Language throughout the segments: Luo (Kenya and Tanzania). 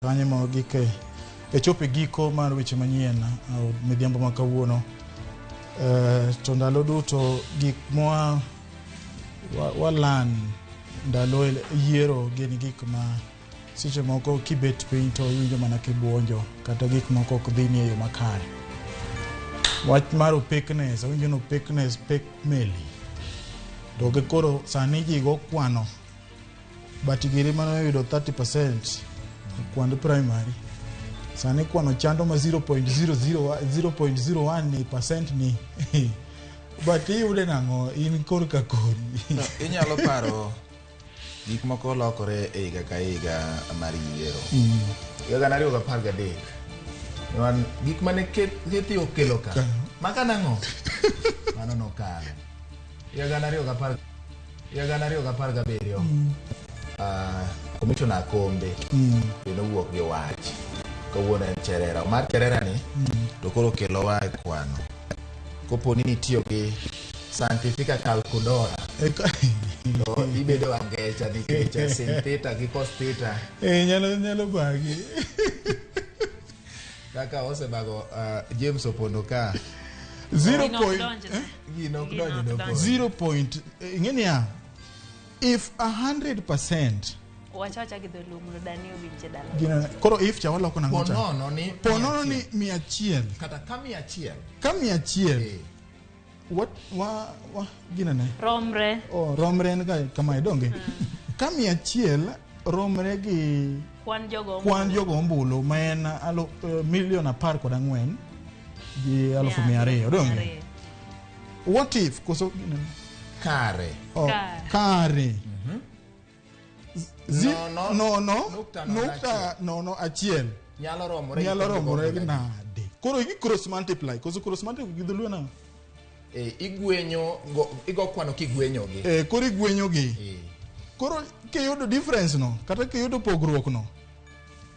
Kanye ma gike e chope giko mar weche manyien midhiambo ma kawuono. To ndalo duto gik moa walan ndalo yiero gin gik ma seche moko kibet piny to iwinjo mana kibuonjo kata gik moko ok dhi ni e yo makare. Wach mar opekness, awinjo no opekness pek meli. To koro sani ji go kwano but giri mano yudo 30% kwand primary. Sani kwano chando ma 0.01% ni but iyude nang'o in kor ka kori. Inyalo paro gik moko lokore e higa ka higa mar yiero. Higa 2013 wan gik mane keti okelo ka maka nang'o mano nokalo. Higa 2017 Commissioner Kombe bende wuok gi wach kawuono en Cherera mar Cherera ni to koro kelo wa e kwano kopo ni tiyo gi scientific calculator to ibedo angecha nikech sin theta gi cos theta nyalo bagi kaka osebago James Opondo ka 0. Ingeni ya if 100% wachacha gidholumu Daniel Binchedala. Koro if cha wala kuna ngocha. Ponono ni 100. Kata kami 100. Kami 100. What gina ne? Romre. Oh, romre nga kama idonge. Kami 100 romre gi kwan jogo ombulu ma en milion 14 gi 200 donge. What if koso gina kare. Oh, kare. No, achiel. Nyalo romore nade. Koro iki cross multiply. Koso cross multiply gidhuluo na. Igwenyo igo kwano kigwenyo gi. Koro igwenyo gi. Koro ke yudo difference no, kata ke yudo pogruok no.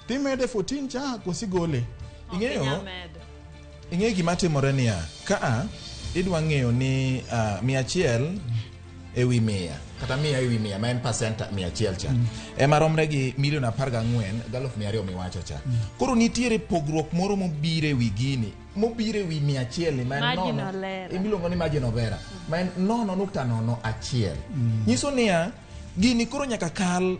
Timede 14 cha kosigole. Ing'eyo gima timore niya, ka idwa ng'eyo ni 100 ewi 100 kata 100 ewi 100 ma en percent 100 cha ema romre gi milion 14,200 miwacho cha. Koro nitiere pogruok moro mobire ewi gini mobire ewi 100 ni ma en nono imiluongo ni margin of error ma en 0.01. Nyiso niya gini koro nyaka kal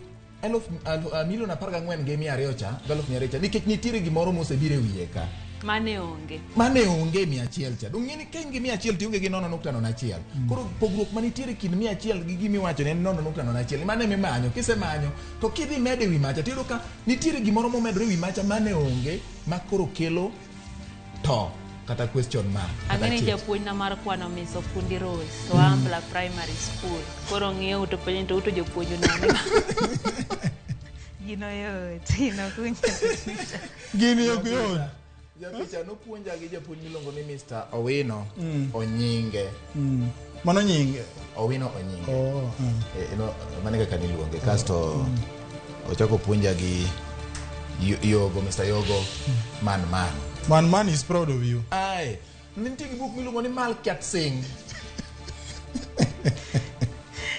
milion 14,200 cha 1,200 cha nikech nitiere gimoro mosebire wiye ka mane onge 100 cha. Dong ni kengi 100 tiunge gi 0.01. Koro pogruok manitiere kin 100 gi gimi wacho ne 0.01 mane mimanyo kisemanyo to kidhi mede wi macha tiro ka nitiere gimoro momedre wi macha mane onge makoro kelo to kata question mark. Ang'eni japuonj na mar kwano Miss Okundi Rose to Ambla Primary School koro ng'iyo to penjo to jopuonj nane gino yot Japicha no puonja gi japuonj milongo ni Mr. Owino Onyinge. Mano nyinge Owino Onyinge. Mane kaka niluonge kasto ochako puonja gi Yogo Mr. Yogo Man is proud of you. Ai, nitie gi buk milongo ni Malkiat Singh.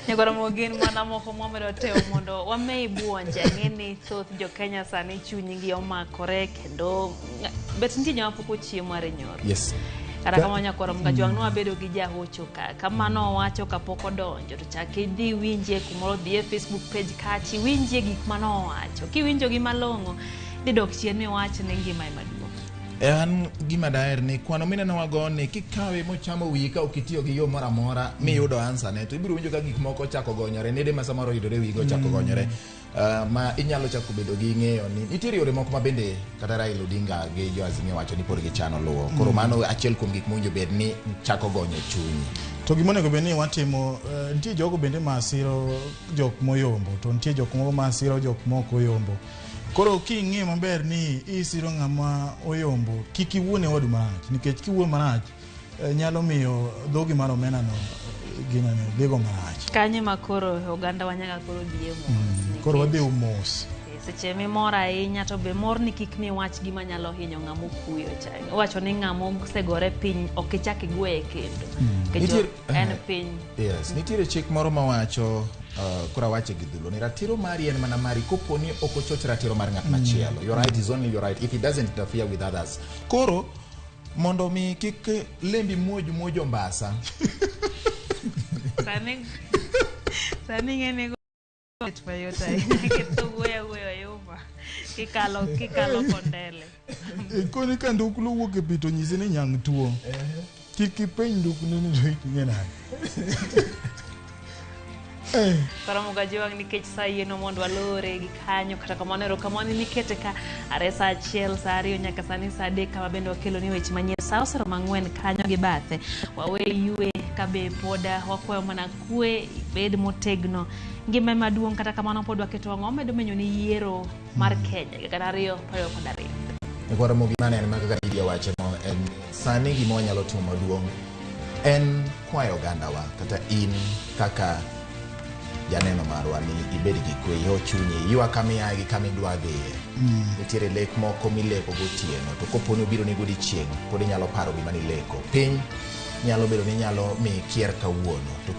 Nyagora mogin mana moko momedo teo mondo wamei buonje ng'eni thoth jo Kenya sani chunygi omakore kendo bet nitie joma pok ochiemo are nyoro. Yes. Kata kama nyakoro mga jwang' wabedo gi jahocho ka kamano wacho kapok odonjo to chak idhi winje kumoro dhi e Facebook page kachi winje gik mano wacho. Kiwinjo gi malong'o didok chien mi wach ne ngima maduong'. An gima daer ni kwano mineno wagoni kikawe mochamo wiyi ka okitiyo gi yo mora mora miyudo answer ne to ibiro winjo ka gik moko chako gonyore nede ma samoro yudore wigo chako gonyore ma inyalo chako bedo gi ng'eyo ni nitiere yore moko ma bende kata Raila Odinga gi jo Azimio wacho ni pod gichano luwo. Koro mano achiel kuom gik mowinjo bed ni chako gonyo chunyi. To gimonego bed ni watimo nitie jogo bende masiro jok moyombo to nitie jok moko masiro jok moko oyombo. Koro king'e maber ni isiro ng'ama oyombo kik iwuone wadu marach nikech kiwuo marach nyalo miyo dhogi mar omena no gina ne dhigo marach. Kanye makoro oganda wanyaga koro diemo. Koro wadhi umos. seche mimor ahinya to be mor ni kik miwach gima nyalo hinyo ng'amo kuyo cha. Wacho ni ng'amo segore piny ok ichak igweye kendo. Kecho en piny. Yes, nitiere chik moro mawacho kura wache gi dhulo ni ratiro mari en mana mari kopo ni ok ochoch ratiro mar ng'at machielo. Your right is only your right if it doesn't interfere with others. Koro mondo mi kik lembi muojo mbasa. Sani ngene go Toyota keto goya yoma kikalo kondele. Koni ka nduklu wuok e pito nyisi ni nyang' tuo. Kik ipeny nduklu ni to iting'e nade. Koro Mugajiwang nikech sa yieno mondo walore gi kanyo kata kamano erokamano nikete ka are sa achiel sa ariyo nyaka sani sa adek kama bende wakelo ni weche manyien sa osero mang'wen kanyo gi bathe wawe yue kabe poda wakwayo mana kwe bed motegno ngima maduong' kata kamano pod waketo wang'o medo menyo ni yiero mar Kenya kata 2022. Koro mogi mane en maka idia wache mo en sani gimo nyalo timo maduong' en kwayo gandawa kata in kaka janeno marwa ni ibed gi kwe yo chunyi ywa kamiya gi kamidwa dhiye. Nitiere lek moko mileko gotieno to koponi obiro ni godi chieng' pod inyalo paro gima ni leko piny nyalo bedo ni nyalo mi kier kawuono to